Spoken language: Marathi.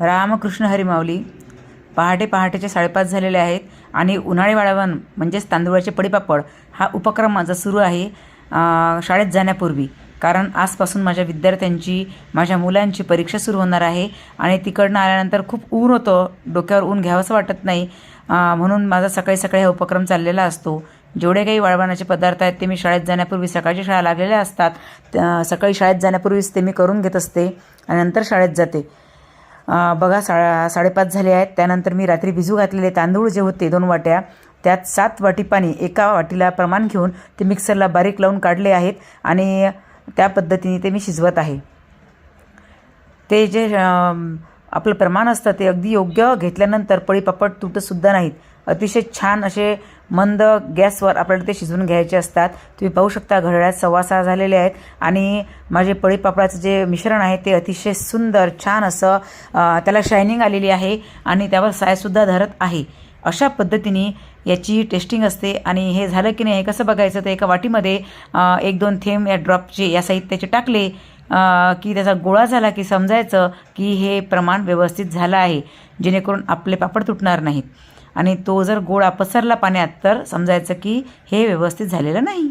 रामकृष्ण हरी माऊली. पहाटे पहाटेचे 5:30 झालेले आहेत आणि उन्हाळी वाळवण म्हणजेच तांदूळाचे पडीपापड हा उपक्रम माझा सुरू आहे शाळेत जाण्यापूर्वी. कारण आजपासून माझ्या विद्यार्थ्यांची, माझ्या मुलांची परीक्षा सुरू होणार आहे आणि तिकडनं आल्यानंतर खूप ऊन होतं, डोक्यावर ऊन घ्यावंसं वाटत नाही. म्हणून माझा सकाळी सकाळी हा उपक्रम चाललेला असतो. जेवढे काही वाळवणाचे पदार्थ आहेत ते मी शाळेत जाण्यापूर्वी, सकाळची शाळा लागलेल्या असतात, सकाळी शाळेत जाण्यापूर्वीच ते मी करून घेत असते आणि नंतर शाळेत जाते. बघा 5:30 झाले आहेत. त्यानंतर मी रात्री भिजू घातलेले तांदूळ जे होते 2 वाट्या, त्यात 7 वाटी पाणी, एका वाटीला प्रमाण घेऊन ते मिक्सरला बारीक लावून काढले आहेत आणि त्या पद्धतीने ते मी शिजवत आहे. ते जे आपलं प्रमाण असतं ते अगदी योग्य घेतल्यानंतर पळीपापड तुटतसुद्धा नाहीत. अतिशय छान असे मंद गॅसवर आपल्याला ते शिजवून घ्यायचे असतात. तुम्ही पाहू शकता घड्याळात 6:15 झालेले आहेत आणि माझे पळीपापडाचं जे मिश्रण आहे ते अतिशय सुंदर छान असं त्याला शायनिंग आलेली आहे आणि त्यावर सायसुद्धा धरत आहे. अशा पद्धतीने याची टेस्टिंग असते. आणि हे झालं की नाही हे कसं बघायचं, तर एका वाटीमध्ये 1-2 थेंब या ड्रॉपचे या साहित्याचे टाकले की त्याचा गोळा झाला की समजायचं की हे प्रमाण व्यवस्थित झालं आहे, जेणेकरून आपले पापड तुटणार नाहीत. आणि तो जर गोळा पसरला पाण्यात तर समजायचं की हे व्यवस्थित झालेलं नाही.